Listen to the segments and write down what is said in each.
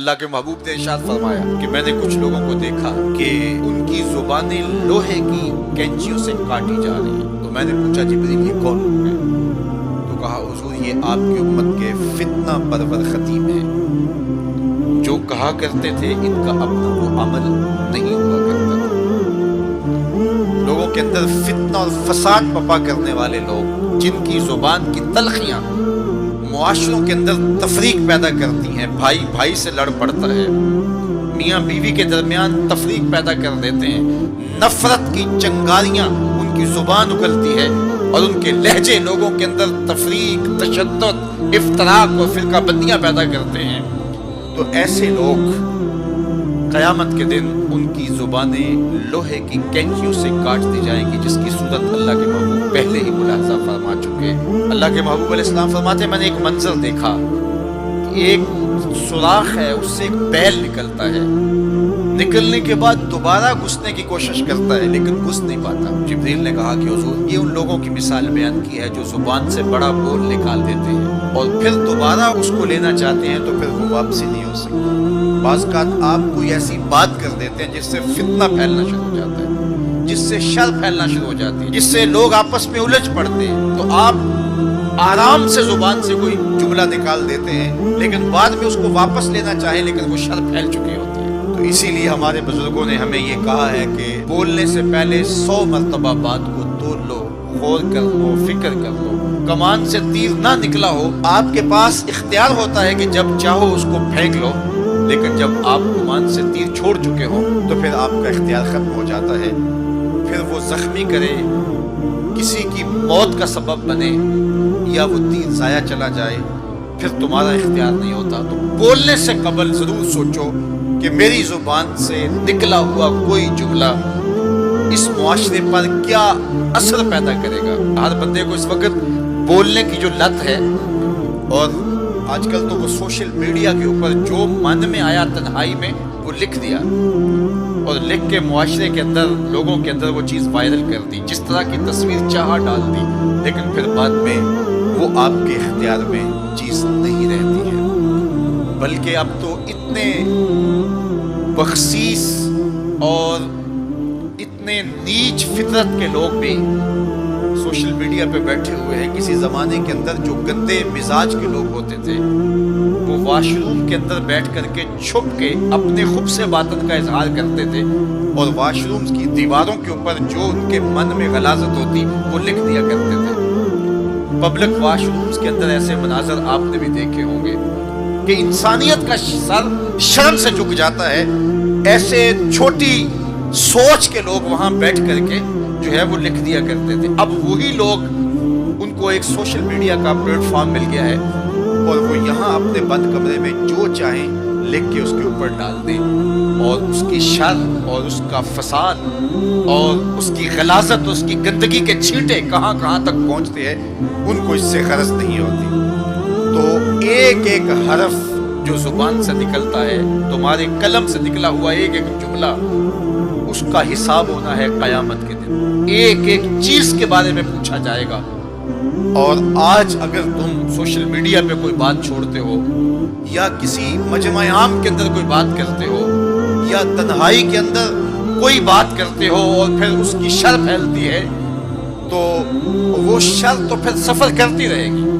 اللہ کے محبوب نے ارشاد فرمایا کہ میں نے کچھ لوگوں کو دیکھا کہ ان کی زبانیں لوہے کی کینچیوں سے کاٹی جا رہی ہیں۔ تو میں نے پوچھا جبریل یہ کون لوگ ہیں؟ تو کہا حضور یہ آپ کی امت کے فتنہ پرور خطیب ہیں، جو کہا کرتے تھے ان کا اپنا وہ عمل نہیں ہوا کرتا تھا۔ لوگوں کے اندر فتنہ اور فساد پپا کرنے والے لوگ، جن کی زبان کی تلخیاں معاشروں کے اندر تفریق پیدا کرتی ہیں، بھائی بھائی سے لڑ پڑتا ہے، میاں بیوی کے درمیان تفریق پیدا کر دیتے ہیں، نفرت کی چنگاریاں ان کی زبان اگلتی ہے، اور ان کے لہجے لوگوں کے اندر تفریق، تشدد، افتراق اور فرقہ بندیاں پیدا کرتے ہیں۔ تو ایسے لوگ قیامت کے دن ان کی زبانیں لوہے کی کینچیوں سے کاٹ دی جائیں گی، جس کی صورت اللہ کے محبوب پہلے ہی ملاحظہ فرما چکے۔ اللہ کے محبوب علیہ السلام فرماتے ہیں میں نے ایک منظر دیکھا کہ ایک سوراخ ہے، اس سے ایک بیل نکلتا ہے، نکلنے کے بعد دوبارہ گھسنے کی کوشش کرتا ہے لیکن گھس نہیں پاتا۔ جبریل نے کہا کہ حضور یہ ان لوگوں کی مثال بیان کی ہے جو زبان سے بڑا بول نکال دیتے ہیں اور پھر دوبارہ اس کو لینا چاہتے ہیں تو پھر وہ واپسی نہیں ہو سکتی۔ بعض اوقات آپ کوئی ایسی بات کر دیتے ہیں جس سے فتنہ پھیلنا شروع ہو جاتا ہے، جس سے شر پھیلنا شروع ہو جاتی ہے، جس سے لوگ آپس میں الجھ پڑتے ہیں، تو آپ آرام سے زبان سے کوئی جملہ نکال دیتے ہیں لیکن بعد میں اس کو واپس لینا چاہیں لیکن وہ شر پھیل چکی ہوتی ہے۔ تو اسی لیے ہمارے بزرگوں نے ہمیں یہ کہا ہے کہ بولنے سے پہلے 100 مرتبہ بات کو تول لو، غور کر لو، فکر کر لو۔ کمان سے تیر نہ نکلا ہو، آپ کے پاس اختیار ہوتا ہے کہ جب چاہو اس کو پھینک لو، لیکن جب آپ کمان سے تیر چھوڑ چکے ہو تو پھر آپ کا اختیار ختم ہو جاتا ہے۔ پھر وہ زخمی کرے، کسی کی موت کا سبب بنے یا وہ تیر ضائع چلا جائے، پھر تمہارا اختیار نہیں ہوتا۔ تو بولنے سے قبل ضرور سوچو کہ میری زبان سے نکلا ہوا کوئی جملہ اس معاشرے پر کیا اثر پیدا کرے گا۔ ہر بندے کو اس وقت بولنے کی جو لت ہے، اور آج کل تو وہ سوشل میڈیا کے اوپر جو من میں آیا تنہائی میں وہ لکھ دیا اور لکھ کے معاشرے کے اندر لوگوں کے اندر وہ چیز وائرل کر دی، جس طرح کی تصویر چاہا ڈال دی، لیکن پھر بعد میں وہ آپ کے اختیار میں چیز نہیں رہتی ہے۔ بلکہ اب تو اتنے بخسیس اور اتنے نیچ فطرت کے لوگ بھی سوشل میڈیا پہ بیٹھے ہوئے ہیں۔ کسی زمانے کے اندر جو گندے مزاج کے لوگ ہوتے تھے وہ واش روم کے اندر بیٹھ کر کے چھپ کے اپنے خب سے باطن کا اظہار کرتے تھے، اور واش روم کی دیواروں کے اوپر جو ان کے من میں غلاظت ہوتی وہ لکھ دیا کرتے تھے۔ پبلک واش رومز کے اندر ایسے مناظر آپ نے بھی دیکھے ہوں گے کہ انسانیت کا سر شرم سے جھک جاتا ہے۔ ایسے چھوٹی سوچ کے لوگ وہاں بیٹھ کر کے جو ہے وہ لکھ دیا کرتے تھے۔ اب وہی لوگ، ان کو ایک سوشل میڈیا کا پلیٹ فارم مل گیا ہے اور وہ یہاں اپنے بند کمرے میں جو چاہیں لکھ کے اس کے اوپر ڈال دیں، اور اس کی شر اور اس کا فساد اور اس کی غلاظت، اس کی گندگی کے چھینٹے کہاں کہاں تک پہنچتے ہیں ان کو اس سے غرض نہیں ہوتی۔ تو ایک ایک حرف جو زبان سے نکلتا ہے، تمہارے قلم سے نکلا ہوا ایک ایک جملہ، اس کا حساب ہونا ہے قیامت کے دن۔ ایک ایک چیز کے بارے میں پوچھا جائے گا۔ اور آج اگر تم سوشل میڈیا پہ کوئی بات چھوڑتے ہو یا کسی مجمع عام کے اندر کوئی بات کرتے ہو یا تنہائی کے اندر کوئی بات کرتے ہو اور پھر اس کی شر پھیلتی ہے، تو وہ شر تو پھر سفر کرتی رہے گی۔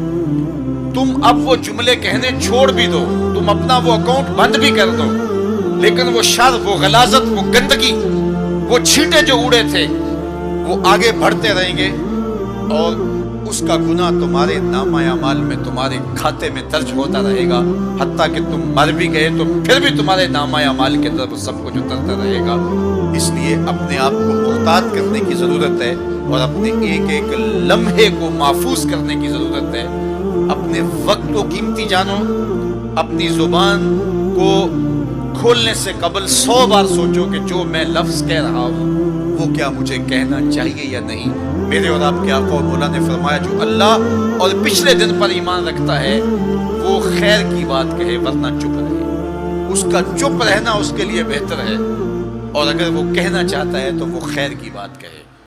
تم اب وہ جملے کہنے چھوڑ بھی دو، تم اپنا وہ اکاؤنٹ بند بھی کر دو، لیکن وہ شر، وہ غلاظت، وہ گندگی، وہ چھینٹے جو اڑے تھے وہ آگے بڑھتے رہیں گے، اور اس کا گناہ تمہارے نامہ اعمال میں، تمہارے کھاتے میں درج ہوتا رہے گا، حتیٰ کہ تم مر بھی گئے تو پھر بھی تمہارے نامہ اعمال کے اندر وہ سب کچھ اترتا رہے گا۔ اس لیے اپنے آپ کو محتاط کرنے کی ضرورت ہے اور اپنے ایک ایک لمحے کو محفوظ کرنے کی ضرورت ہے۔ اپنے وقت کو قیمتی جانو، اپنی زبان کو کھولنے سے قبل 100 بار سوچو کہ جو میں لفظ کہہ رہا ہوں وہ کیا مجھے کہنا چاہیے یا نہیں۔ میرے اور آپ کے آقا و مولا نے فرمایا جو اللہ اور پچھلے دن پر ایمان رکھتا ہے وہ خیر کی بات کہے ورنہ چپ رہے۔ اس کا چپ رہنا اس کے لیے بہتر ہے، اور اگر وہ کہنا چاہتا ہے تو وہ خیر کی بات کہے۔